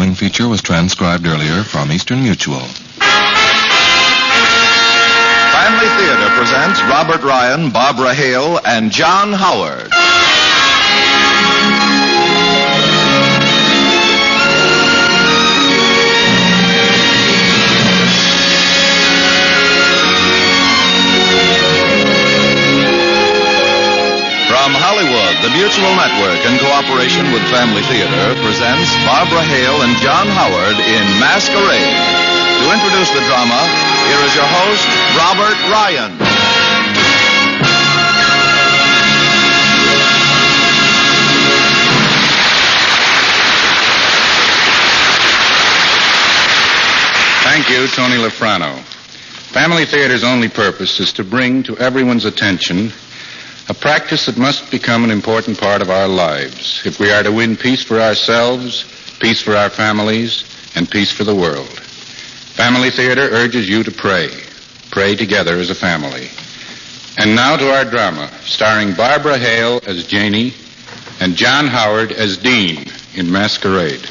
following feature was transcribed earlier from Eastern Mutual. Family Theater presents Robert Ryan, Barbara Hale, and John Howard. From Hollywood, the Mutual Network, in cooperation with Family Theater, presents Barbara Hale and John Howard in Masquarade. To introduce the drama, here is your host, Robert Ryan. Thank you, Tony Lafrano. Family Theater's only purpose is to bring to everyone's attention a practice that must become an important part of our lives if we are to win peace for ourselves, peace for our families, and peace for the world. Family Theater urges you to pray. Pray together as a family. And now to our drama, starring Barbara Hale as Janie and John Howard as Dean in Masquarade.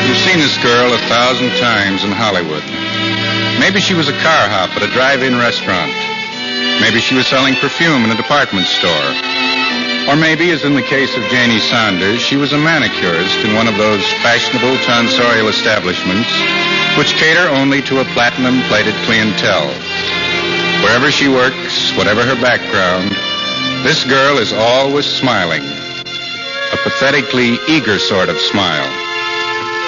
You've seen this girl 1,000 times in Hollywood. Maybe she was a car hop at a drive-in restaurant. Maybe she was selling perfume in a department store. Or maybe, as in the case of Janie Saunders, she was a manicurist in one of those fashionable tonsorial establishments which cater only to a platinum-plated clientele. Wherever she works, whatever her background, this girl is always smiling. A pathetically eager sort of smile.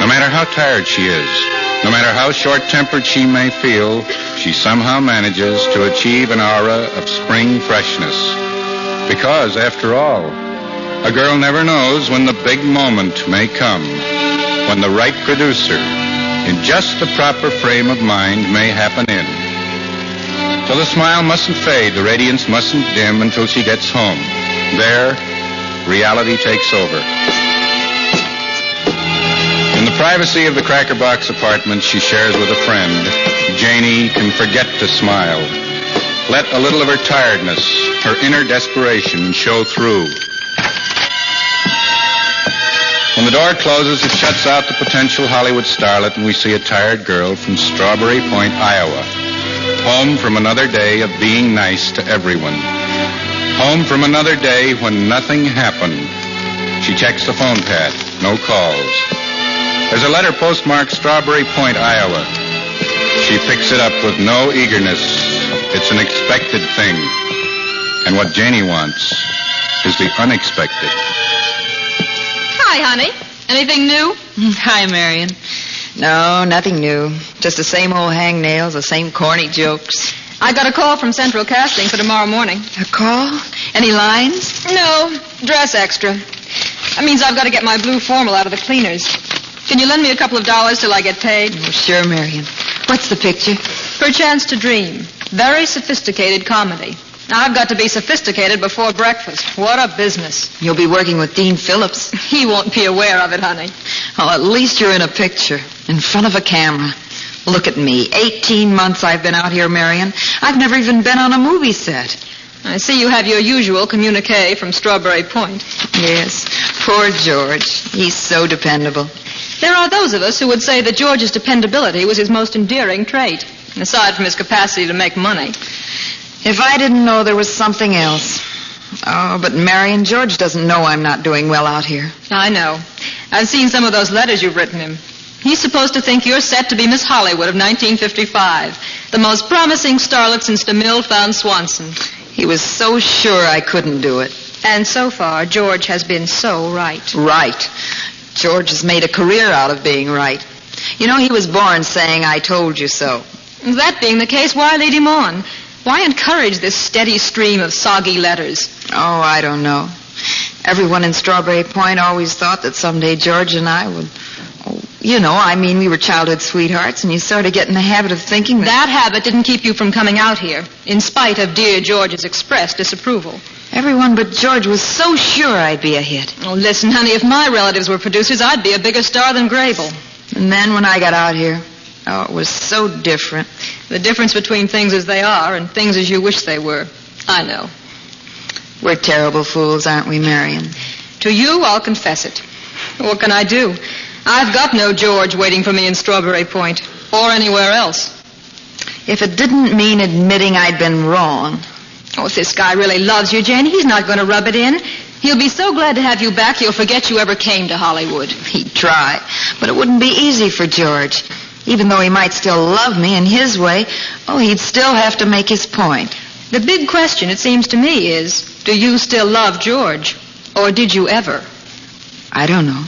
No matter how tired she is, no matter how short-tempered she may feel, she somehow manages to achieve an aura of spring freshness. Because, after all, a girl never knows when the big moment may come, when the right producer, in just the proper frame of mind, may happen in. So the smile mustn't fade, the radiance mustn't dim until she gets home. There, reality takes over. In the privacy of the Cracker Box apartment she shares with a friend, Janie can forget to smile. Let a little of her tiredness, her inner desperation show through. When the door closes, it shuts out the potential Hollywood starlet, and we see a tired girl from Strawberry Point, Iowa. Home from another day of being nice to everyone. Home from another day when nothing happened. She checks the phone pad. No calls. There's a letter postmarked Strawberry Point, Iowa. She picks it up with no eagerness. It's an expected thing. And what Janie wants is the unexpected. Hi, honey. Anything new? Hi, Marion. No, nothing new. Just the same old hangnails, the same corny jokes. I got a call from Central Casting for tomorrow morning. A call? Any lines? No, dress extra. That means I've got to get my blue formal out of the cleaners. Can you lend me a couple of dollars till I get paid? Oh, sure, Marion. What's the picture? Perchance to Dream. Very sophisticated comedy. Now, I've got to be sophisticated before breakfast. What a business. You'll be working with Dean Phillips. He won't be aware of it, honey. Oh, at least you're in a picture, in front of a camera. Look at me. 18 months I've been out here, Marion. I've never even been on a movie set. I see you have your usual communique from Strawberry Point. Yes. Poor George. He's so dependable. There are those of us who would say that George's dependability was his most endearing trait, aside from his capacity to make money. If I didn't know there was something else. Oh, but Marion, George doesn't know I'm not doing well out here. I know. I've seen some of those letters you've written him. He's supposed to think you're set to be Miss Hollywood of 1955, the most promising starlet since DeMille found Swanson. He was so sure I couldn't do it. And so far, George has been so right. Right. George has made a career out of being right. You know, he was born saying, "I told you so." That being the case, why lead him on? Why encourage this steady stream of soggy letters? Oh, I don't know. Everyone in Strawberry Point always thought that someday George and I would... Oh, you know, I mean, we were childhood sweethearts, and you sort of get in the habit of thinking that habit didn't keep you from coming out here, in spite of dear George's expressed disapproval. Everyone but George was so sure I'd be a hit. Oh, listen, honey, if my relatives were producers, I'd be a bigger star than Grable. And then when I got out here, Oh, it was so different. The difference between things as they are and things as you wish they were. I know. We're terrible fools, aren't we, Marion? To you, I'll confess it. What can I do? I've got no George waiting for me in Strawberry Point or anywhere else. If it didn't mean admitting I'd been wrong. Oh, if this guy really loves you, Jane, he's not going to rub it in. He'll be so glad to have you back, he'll forget you ever came to Hollywood. He'd try, but it wouldn't be easy for George. Even though he might still love me in his way, he'd still have to make his point. The big question, it seems to me, is, do you still love George? Or did you ever? I don't know.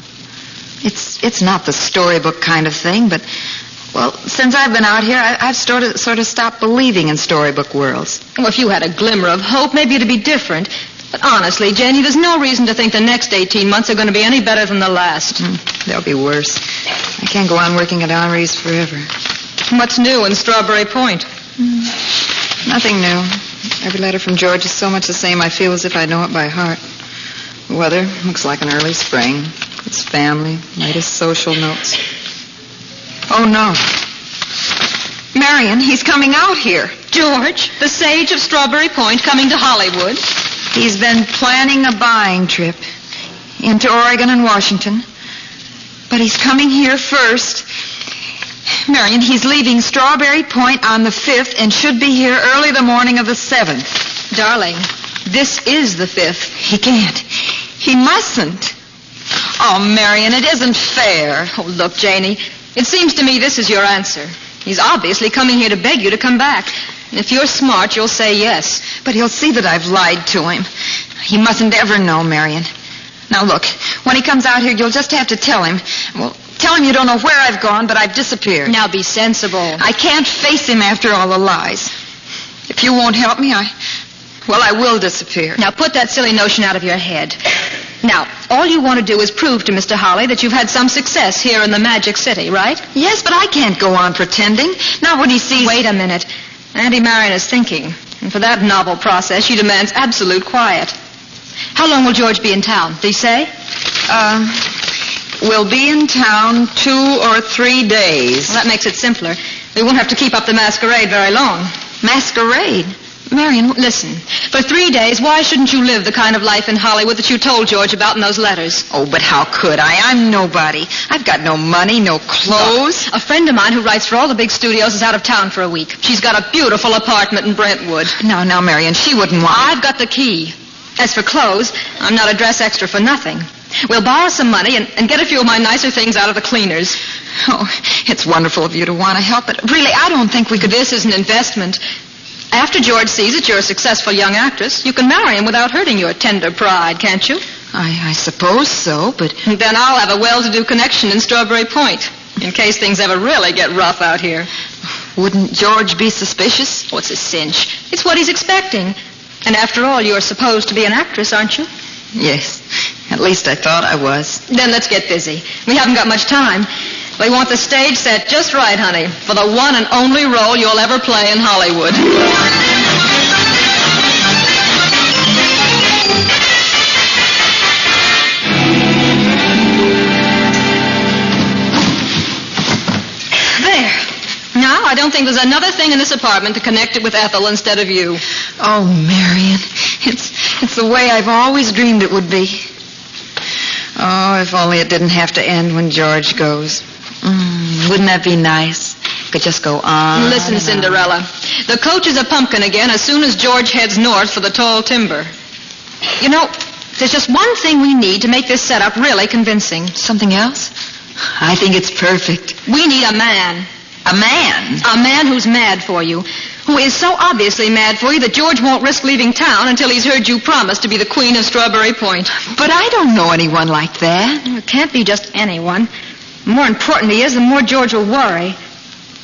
It's not the storybook kind of thing, but, well, since I've been out here, I've sort of stopped believing in storybook worlds. Well, if you had a glimmer of hope, maybe it'd be different. But honestly, Jenny, there's no reason to think the next 18 months are going to be any better than the last. They'll be worse. I can't go on working at Henri's forever. What's new in Strawberry Point? Nothing new. Every letter from George is so much the same I feel as if I know it by heart. The weather looks like an early spring. His family, latest social notes. Oh, no. Marion, he's coming out here. George, the sage of Strawberry Point, coming to Hollywood. He's been planning a buying trip into Oregon and Washington. But he's coming here first. Marion, he's leaving Strawberry Point on the 5th and should be here early the morning of the 7th. Darling, this is the 5th. He can't. He mustn't. Oh, Marion, it isn't fair. Oh, look, Janie, it seems to me this is your answer. He's obviously coming here to beg you to come back. And if you're smart, you'll say yes. But he'll see that I've lied to him. He mustn't ever know, Marion. Now, look, when he comes out here, you'll just have to tell him. Well, tell him you don't know where I've gone, but I've disappeared. Now, be sensible. I can't face him after all the lies. If you won't help me, I will disappear. Now, put that silly notion out of your head. Now, all you want to do is prove to Mr. Holly that you've had some success here in the Magic City, right? Yes, but I can't go on pretending. Not when he sees... Wait a minute. Auntie Marion is thinking. And for that novel process, she demands absolute quiet. How long will George be in town? Did he say? We'll be in town 2 or 3 days. Well, that makes it simpler. We won't have to keep up the masquerade very long. Masquerade? Marion, listen. For 3 days, why shouldn't you live the kind of life in Hollywood that you told George about in those letters? Oh, but how could I? I'm nobody. I've got no money, no clothes. Look, a friend of mine who writes for all the big studios is out of town for a week. She's got a beautiful apartment in Brentwood. Now, Marion, she wouldn't want... I've got the key. As for clothes, I'm not a dress extra for nothing. We'll borrow some money and get a few of my nicer things out of the cleaners. Oh, it's wonderful of you to want to help, but really, I don't think we could... This is an investment. After George sees that you're a successful young actress, you can marry him without hurting your tender pride, can't you? I suppose so, but... Then I'll have a well-to-do connection in Strawberry Point, in case things ever really get rough out here. Wouldn't George be suspicious? What's a cinch? It's what he's expecting. And after all, you're supposed to be an actress, aren't you? Yes. At least I thought I was. Then let's get busy. We haven't got much time. We want the stage set just right, honey, for the one and only role you'll ever play in Hollywood. There. Now, I don't think there's another thing in this apartment to connect it with Ethel instead of you. Oh, Marion, it's the way I've always dreamed it would be. Oh, if only it didn't have to end when George goes. Wouldn't that be nice? Could just go on. Listen, Cinderella. The coach is a pumpkin again as soon as George heads north for the tall timber. You know, there's just one thing we need to make this setup really convincing. Something else? I think it's perfect. We need a man. A man? A man who's mad for you. Who is so obviously mad for you that George won't risk leaving town until he's heard you promise to be the queen of Strawberry Point. But I don't know anyone like that. It can't be just anyone. The more important he is, the more George will worry.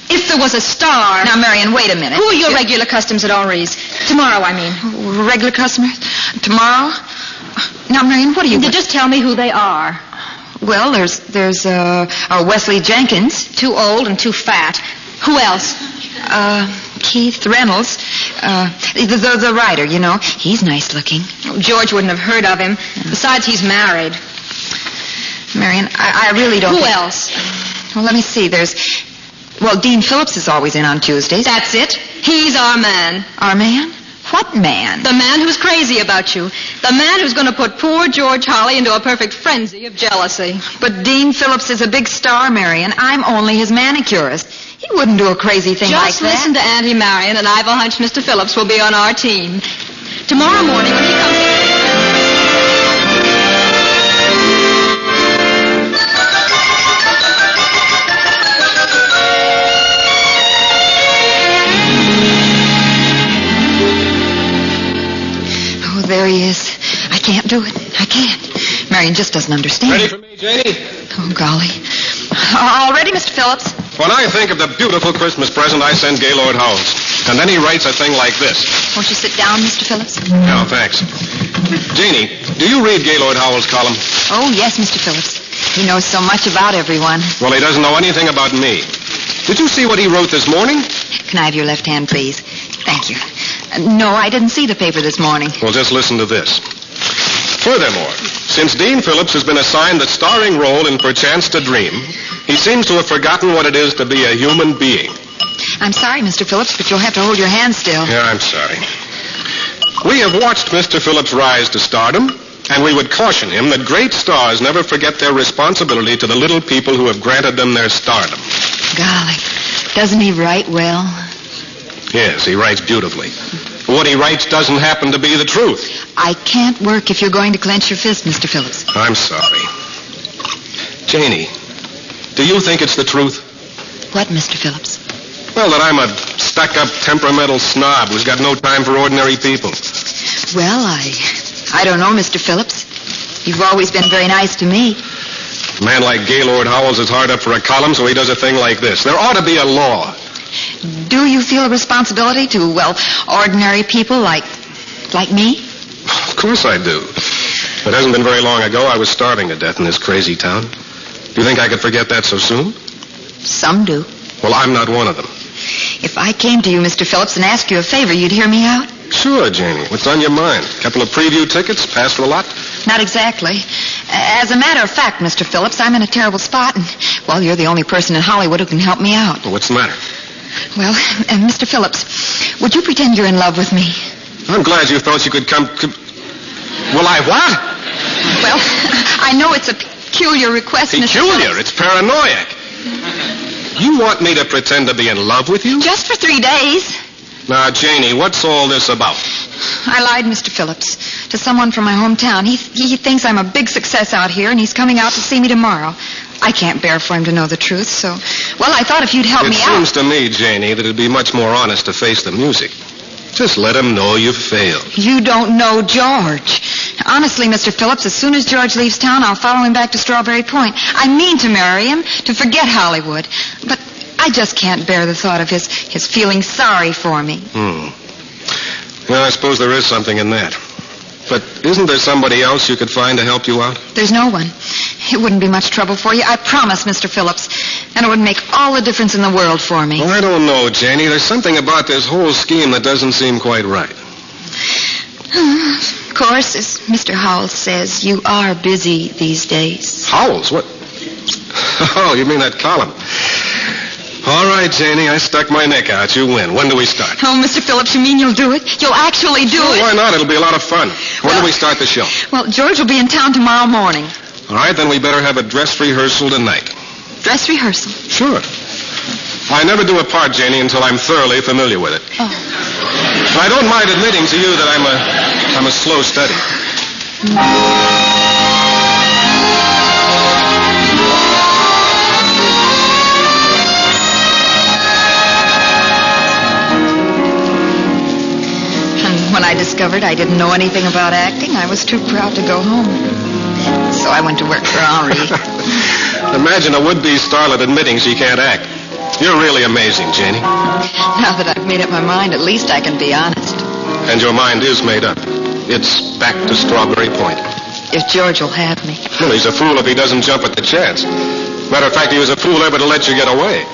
If there was a star... Now, Marion, wait a minute. Who are your regular customers at Henri's? Tomorrow, I mean. Regular customers? Tomorrow? Now, Marion, what do you... Just tell me who they are. Well, there's Wesley Jenkins. Too old and too fat. Who else? Keith Reynolds. The writer, you know. He's nice looking. Oh, George wouldn't have heard of him. Besides, he's married. Marion, I really don't... Who else? Well, let me see. There's Well, Dean Phillips is always in on Tuesdays. That's it. He's our man. Our man? What man? The man who's crazy about you. The man who's going to put poor George Holly into a perfect frenzy of jealousy. But Dean Phillips is a big star, Marion. I'm only his manicurist. He wouldn't do a crazy thing like that. Just listen to Auntie Marion, and I've a hunch Mr. Phillips will be on our team. Tomorrow morning when he comes... There he is. I can't do it. I can't. Marion just doesn't understand. Ready for me, Janie? Oh, golly. All ready, Mr. Phillips? When I think of the beautiful Christmas present I send Gaylord Howells, and then he writes a thing like this. Won't you sit down, Mr. Phillips? No, thanks. Janie, do you read Gaylord Howells' column? Oh, yes, Mr. Phillips. He knows so much about everyone. Well, he doesn't know anything about me. Did you see what he wrote this morning? Can I have your left hand, please? Thank you. No, I didn't see the paper this morning. Well, just listen to this. Furthermore, since Dean Phillips has been assigned the starring role in Perchance to Dream, he seems to have forgotten what it is to be a human being. I'm sorry, Mr. Phillips, but you'll have to hold your hand still. Yeah, I'm sorry. We have watched Mr. Phillips rise to stardom, and we would caution him that great stars never forget their responsibility to the little people who have granted them their stardom. Golly, doesn't he write well? Yes, he writes beautifully. What he writes doesn't happen to be the truth. I can't work if you're going to clench your fist, Mr. Phillips. I'm sorry. Janie, do you think it's the truth? What, Mr. Phillips? Well, that I'm a stuck-up, temperamental snob who's got no time for ordinary people. Well, I don't know, Mr. Phillips. You've always been very nice to me. A man like Gaylord Howells is hard up for a column, so he does a thing like this. There ought to be a law. Do you feel a responsibility to, well, ordinary people like me? Of course I do. It hasn't been very long ago I was starving to death in this crazy town. Do you think I could forget that so soon? Some do. Well, I'm not one of them. If I came to you, Mr. Phillips, and asked you a favor, you'd hear me out? Sure, Janie. What's on your mind? A couple of preview tickets? Pass for the lot? Not exactly. As a matter of fact, Mr. Phillips, I'm in a terrible spot, and, well, you're the only person in Hollywood who can help me out. Well, what's the matter? Well, Mr. Phillips, would you pretend you're in love with me? I'm glad you thought you could come... Will I what? Well, I know it's a peculiar request, Mr. Phillips. Peculiar? It's paranoiac. You want me to pretend to be in love with you? Just for 3 days. Now, Janie, what's all this about? I lied, Mr. Phillips, to someone from my hometown. He thinks I'm a big success out here, and he's coming out to see me tomorrow. I can't bear for him to know the truth, so... Well, I thought if you'd help me out... It seems to me, Janie, that it'd be much more honest to face the music. Just let him know you've failed. You don't know George. Honestly, Mr. Phillips, as soon as George leaves town, I'll follow him back to Strawberry Point. I mean to marry him, to forget Hollywood. But I just can't bear the thought of his feeling sorry for me. Well, I suppose there is something in that. But isn't there somebody else you could find to help you out? There's no one. It wouldn't be much trouble for you, I promise, Mr. Phillips. And it would make all the difference in the world for me. Well, I don't know, Janie. There's something about this whole scheme that doesn't seem quite right. Of course, as Mr. Howells says, you are busy these days. Howells? What? Oh, you mean that column. All right, Janie, I stuck my neck out. You win. When do we start? Oh, Mr. Phillips, you mean you'll do it? You'll actually do it? Why not? It'll be a lot of fun. When do we start the show? Well, George will be in town tomorrow morning. All right, then we better have a dress rehearsal tonight. Dress rehearsal? Sure. I never do a part, Janie, until I'm thoroughly familiar with it. Oh. I don't mind admitting to you that I'm a slow study. And when I discovered I didn't know anything about acting, I was too proud to go home. So I went to work for Henri. Imagine a would-be starlet admitting she can't act. You're really amazing, Janie. Now that I've made up my mind, at least I can be honest. And your mind is made up. It's back to Strawberry Point. If George will have me. Well, he's a fool if he doesn't jump at the chance. Matter of fact, he was a fool ever to let you get away.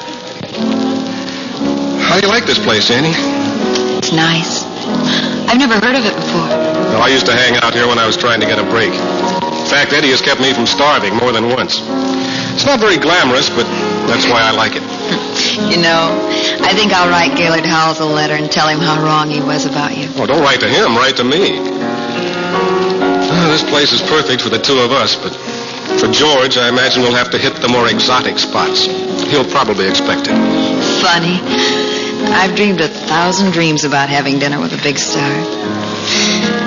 How do you like this place, Janie? It's nice. I've never heard of it before. Well, I used to hang out here when I was trying to get a break. In fact, Eddie has kept me from starving more than once. It's not very glamorous, but That's why I like it. You know, I think I'll write Gaylord Howells a letter and tell him how wrong he was about you. Oh, don't write to him. Write to me. This place is perfect for the two of us, but for George, I imagine we'll have to hit the more exotic spots. He'll probably expect it. Funny. I've dreamed 1,000 dreams about having dinner with a big star.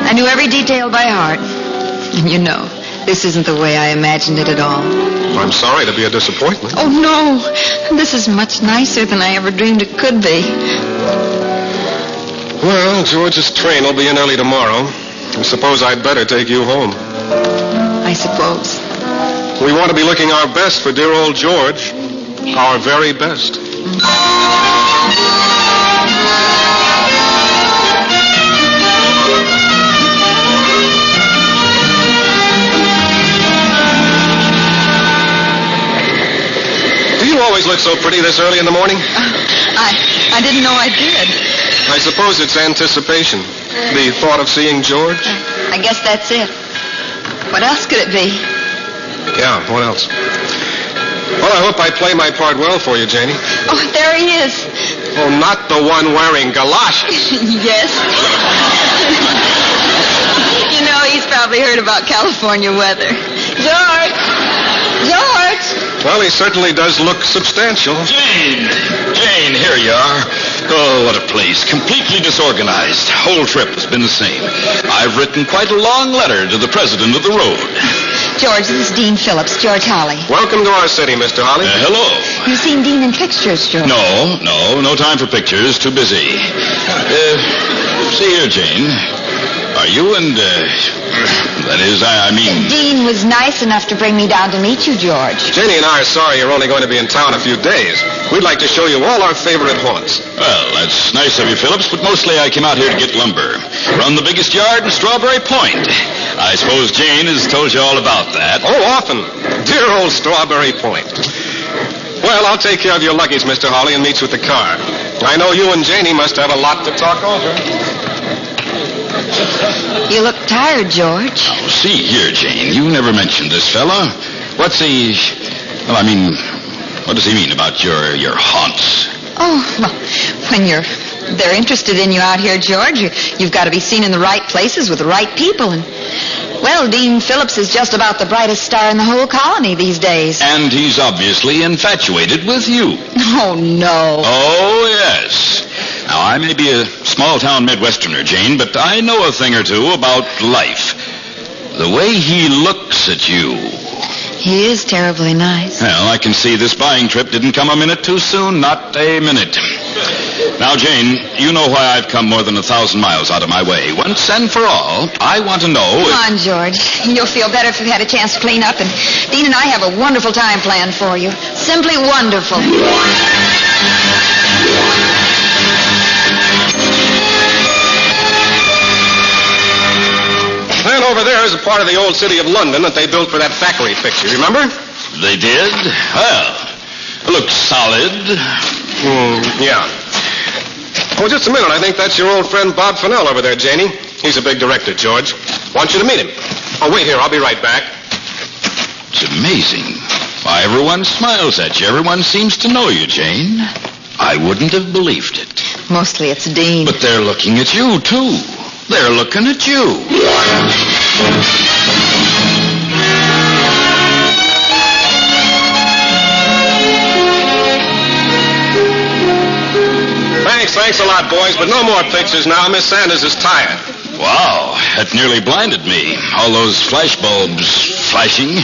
I knew every detail by heart. And you know, this isn't the way I imagined it at all. I'm sorry to be a disappointment. Oh, no. This is much nicer than I ever dreamed it could be. Well, George's train will be in early tomorrow. I suppose I'd better take you home. I suppose. We want to be looking our best for dear old George. Our very best. Do you always look so pretty this early in the morning? I didn't know I did. I suppose it's anticipation. The thought of seeing George? I guess that's it. What else could it be? Yeah, what else? Well, I hope I play my part well for you, Janie. Oh, there he is. Oh, not the one wearing galoshes. Yes. You know, he's probably heard about California weather. George! Well, he certainly does look substantial. Jane, here you are. Oh, what a place. Completely disorganized. Whole trip has been the same. I've written quite a long letter to the president of the road. George, this is Dean Phillips, George Holly. Welcome to our city, Mr. Holly. Hello. You've seen Dean in pictures, George? No time for pictures. Too busy. See here, Jane. Are you and, that is, I mean... Dean was nice enough to bring me down to meet you, George. Janie and I are sorry you're only going to be in town a few days. We'd like to show you all our favorite haunts. Well, that's nice of you, Phillips, but mostly I came out here to get lumber. Run the biggest yard in Strawberry Point. I suppose Jane has told you all about that. Oh, often. Dear old Strawberry Point. Well, I'll take care of your luggage, Mr. Holly, and meet you at the car. I know you and Janie must have a lot to talk over. You look tired, George. Oh, see here, Jane. You never mentioned this fella. What's he... Well, I mean, what does he mean about your haunts? Oh, well, when they're interested in you out here, George, you've got to be seen in the right places with the right people. And, well, Dean Phillips is just about the brightest star in the whole colony these days. And he's obviously infatuated with you. Oh, no. Oh, yes. Now, I may be a small-town Midwesterner, Jane, but I know a thing or two about life. The way he looks at you. He is terribly nice. Well, I can see this buying trip didn't come a minute too soon, not a minute. Now, Jane, you know why I've come more than 1,000 miles out of my way. Once and for all, I want to know... Come on, George. You'll feel better if you've had a chance to clean up, and Dean and I have a wonderful time planned for you. Simply wonderful. And over there is a part of the old city of London that they built for that Thackeray picture. Remember? They did? Well, it looks solid. Yeah. Oh, just a minute. I think that's your old friend Bob Fennell over there, Janie. He's a big director, George. Want you to meet him. Oh, wait here. I'll be right back. It's amazing. Why, everyone smiles at you. Everyone seems to know you, Jane. I wouldn't have believed it. Mostly it's Dean. But they're looking at you, too. They're looking at you. Thanks a lot, boys, but no more pictures now. Miss Sanders is tired. Wow, that nearly blinded me. All those flash bulbs flashing.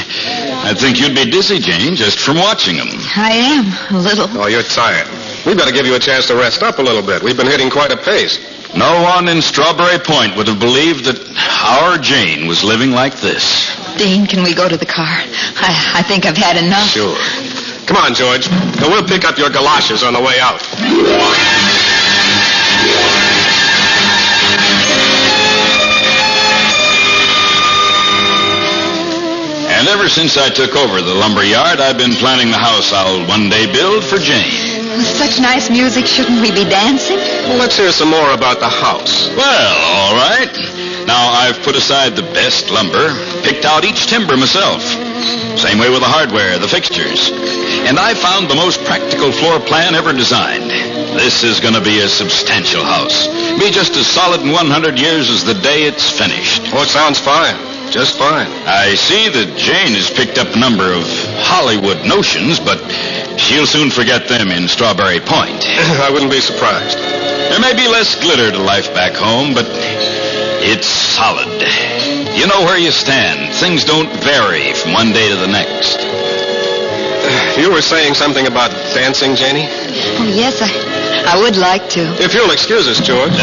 I'd think you'd be dizzy, Jane, just from watching them. I am, a little. Oh, you're tired. We'd better give you a chance to rest up a little bit. We've been hitting quite a pace. No one in Strawberry Point would have believed that our Jane was living like this. Dean, can we go to the car? I think I've had enough. Sure. Come on, George. And we'll pick up your galoshes on the way out. And ever since I took over the lumber yard, I've been planning the house I'll one day build for Jane. With such nice music, shouldn't we be dancing? Well, let's hear some more about the house. Well, all right. Now, I've put aside the best lumber, picked out each timber myself. Same way with the hardware, the fixtures. And I found the most practical floor plan ever designed. This is going to be a substantial house. Be just as solid in 100 years as the day it's finished. Oh, it sounds fine. Just fine. I see that Jane has picked up a number of Hollywood notions, but she'll soon forget them in Strawberry Point. I wouldn't be surprised. There may be less glitter to life back home, but it's solid. You know where you stand. Things don't vary from one day to the next. You were saying something about dancing, Janie? Oh, yes, I would like to. If you'll excuse us, George.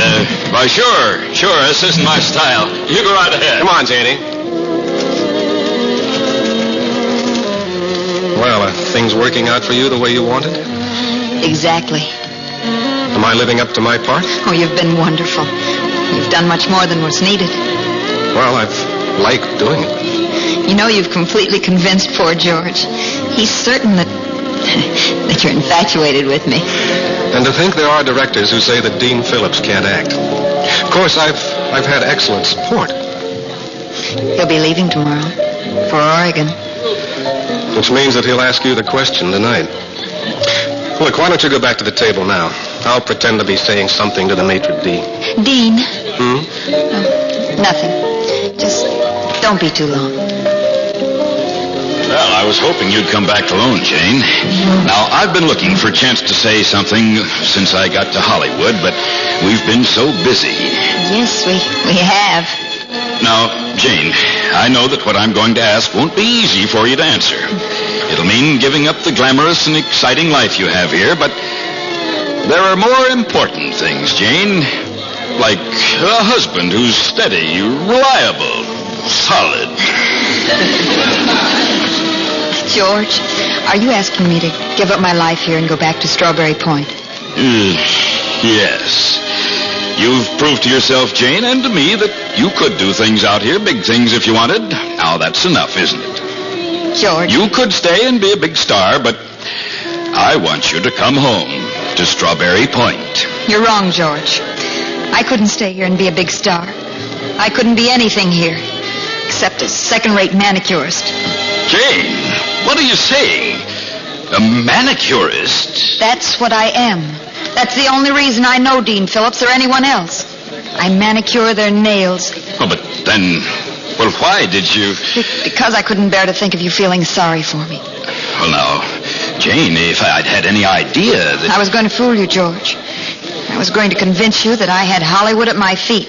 Why, sure. This isn't my style. You go right ahead. Come on, Janie. Well, are things working out for you the way you wanted? Exactly. Am I living up to my part? Oh, you've been wonderful. You've done much more than was needed. Well, I've liked doing it. You know, you've completely convinced poor George. He's certain that you're infatuated with me. And to think there are directors who say that Dean Phillips can't act. Of course, I've had excellent support. He'll be leaving tomorrow for Oregon. Which means that he'll ask you the question tonight. Look, why don't you go back to the table now? I'll pretend to be saying something to the maitre d'. Dean? Hmm? No, nothing. Just don't be too long. Well, I was hoping you'd come back alone, Jane. Now, I've been looking for a chance to say something since I got to Hollywood, but we've been so busy. Yes, we have. Now, Jane, I know that what I'm going to ask won't be easy for you to answer. It'll mean giving up the glamorous and exciting life you have here, but there are more important things, Jane. Like a husband who's steady, reliable, solid. George, are you asking me to give up my life here and go back to Strawberry Point? Yes. You've proved to yourself, Jane, and to me that you could do things out here, big things if you wanted. Now, that's enough, isn't it? George. You could stay and be a big star, but I want you to come home to Strawberry Point. You're wrong, George. I couldn't stay here and be a big star. I couldn't be anything here except a second-rate manicurist. Jane, what are you saying? A manicurist? That's what I am. That's the only reason I know Dean Phillips or anyone else. I manicure their nails. Oh, but then, well, why did you... Because I couldn't bear to think of you feeling sorry for me. Well, now, Jane, if I'd had any idea that... I was going to fool you, George. I was going to convince you that I had Hollywood at my feet.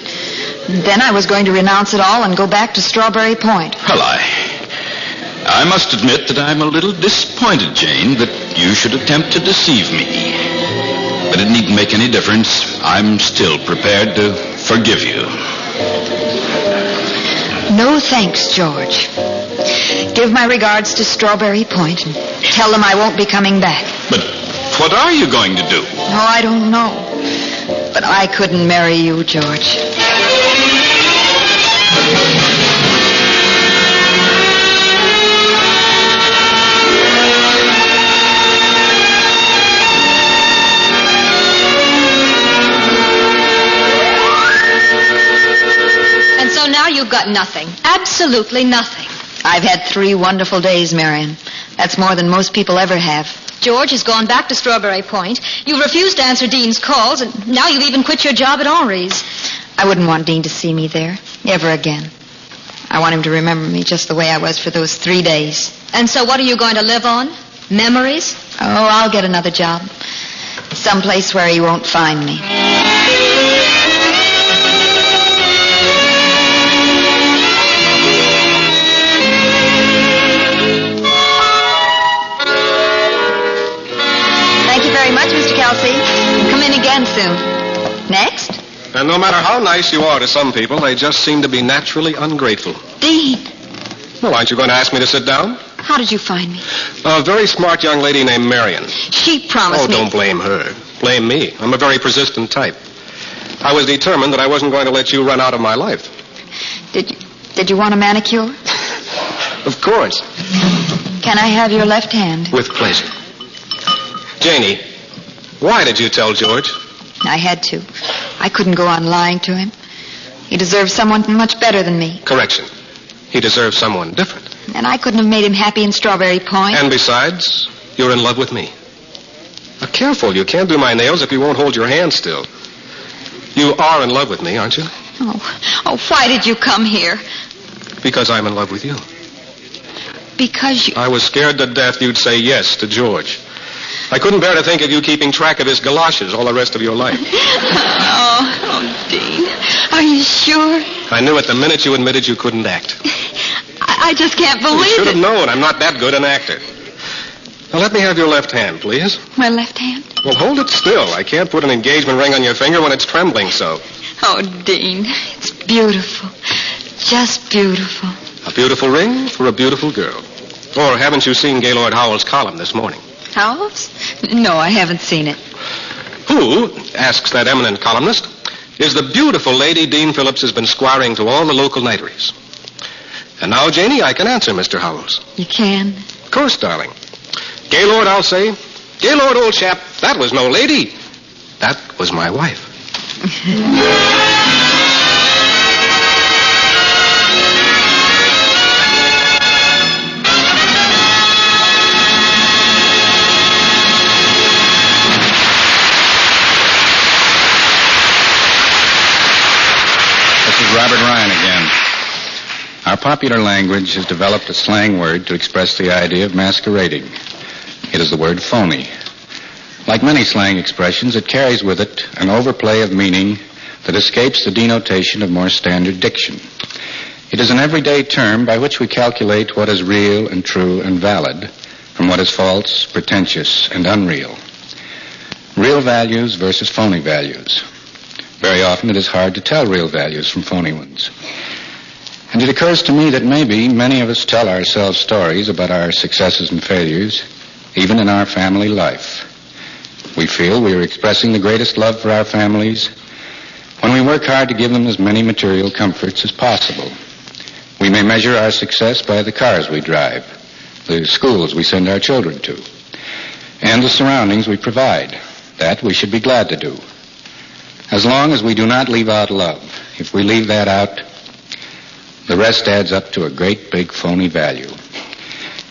And then I was going to renounce it all and go back to Strawberry Point. Well, I must admit that I'm a little disappointed, Jane, that you should attempt to deceive me. But it needn't make any difference. I'm still prepared to forgive you. No thanks, George. Give my regards to Strawberry Point and tell them I won't be coming back. But what are you going to do? Oh, I don't know. But I couldn't marry you, George. And so now you've got nothing. Absolutely nothing. I've had 3 wonderful days, Marion. That's more than most people ever have. George has gone back to Strawberry Point. You've refused to answer Dean's calls, and now you've even quit your job at Henri's. I wouldn't want Dean to see me there, ever again. I want him to remember me just the way I was for those 3 days. And so what are you going to live on? Memories? Oh, I'll get another job. Someplace where he won't find me. Thank you very much, Mr. Kelsey. Come in again soon. Next? And no matter how nice you are to some people, they just seem to be naturally ungrateful. Dean. Well, aren't you going to ask me to sit down? How did you find me? A very smart young lady named Marion. She promised me... Oh, don't blame her. Blame me. I'm a very persistent type. I was determined that I wasn't going to let you run out of my life. Did you want a manicure? Of course. Can I have your left hand? With pleasure. Janie, why did you tell George? I had to. I couldn't go on lying to him. He deserved someone much better than me. Correction. He deserves someone different. And I couldn't have made him happy in Strawberry Point. And besides, you're in love with me. Now, careful. You can't do my nails if you won't hold your hand still. You are in love with me, aren't you? Oh, why did you come here? Because I'm in love with you. Because you... I was scared to death you'd say yes to George. I couldn't bear to think of you keeping track of his galoshes all the rest of your life. Oh, Dean. Are you sure? I knew it the minute you admitted you couldn't act. I just can't believe You should it. have known. I'm not that good an actor. Now, let me have your left hand, please. My left hand? Well, hold it still. I can't put an engagement ring on your finger when it's trembling so. Oh, Dean, it's beautiful. Just beautiful. A beautiful ring for a beautiful girl. Or haven't you seen Gaylord Howell's column this morning? Howell's? No, I haven't seen it. Who, asks that eminent columnist, is the beautiful lady Dean Phillips has been squiring to all the local nighteries? And now, Janie, I can answer Mr. Howells. You can? Of course, darling. Gaylord, I'll say. Gaylord, old chap, that was no lady. That was my wife. This is Robert Ryan again. Our popular language has developed a slang word to express the idea of masquerading. It is the word phony. Like many slang expressions, it carries with it an overplay of meaning that escapes the denotation of more standard diction. It is an everyday term by which we calculate what is real and true and valid from what is false, pretentious, and unreal. Real values versus phony values. Very often it is hard to tell real values from phony ones. And it occurs to me that maybe many of us tell ourselves stories about our successes and failures, even in our family life. We feel we are expressing the greatest love for our families when we work hard to give them as many material comforts as possible. We may measure our success by the cars we drive, the schools we send our children to, and the surroundings we provide. That we should be glad to do. As long as we do not leave out love. If we leave that out, the rest adds up to a great big phony value.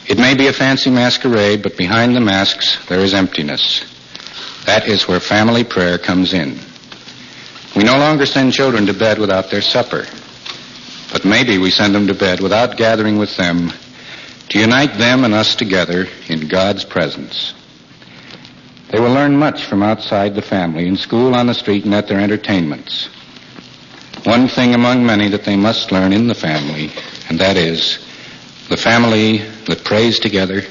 It may be a fancy masquerade, but behind the masks there is emptiness. That is where family prayer comes in. We no longer send children to bed without their supper, but maybe we send them to bed without gathering with them to unite them and us together in God's presence. They will learn much from outside the family, in school, on the street, and at their entertainments. One thing among many that they must learn in the family, and that is, the family that prays together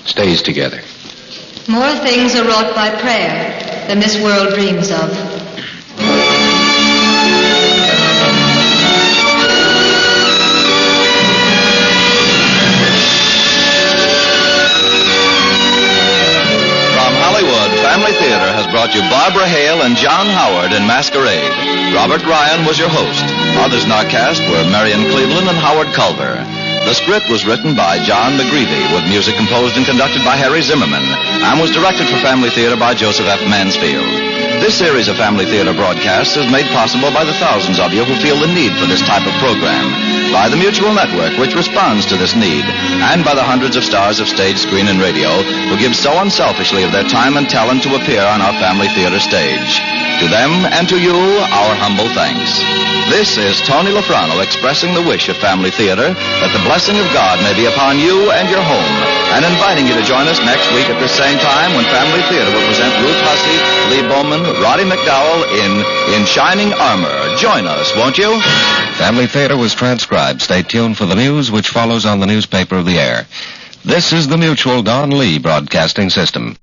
stays together. More things are wrought by prayer than this world dreams of. Family Theater has brought you Barbara Hale and John Howard in Masquerade. Robert Ryan was your host. Others in our cast were Marion Cleveland and Howard Culver. The script was written by John McGreevy, with music composed and conducted by Harry Zimmerman, and was directed for Family Theater by Joseph F. Mansfield. This series of Family Theater broadcasts is made possible by the thousands of you who feel the need for this type of program, by the Mutual Network, which responds to this need, and by the hundreds of stars of stage, screen, and radio who give so unselfishly of their time and talent to appear on our Family Theater stage. To them and to you, our humble thanks. This is Tony Lafrano expressing the wish of Family Theater that the blessing of God may be upon you and your home, and inviting you to join us next week at the same time when Family Theater will present Ruth Hussey, Lee Bowman, Roddy McDowell in Shining Armor. Join us, won't you? Family Theater was transcribed. Stay tuned for the news which follows on the newspaper of the air. This is the Mutual Don Lee Broadcasting System.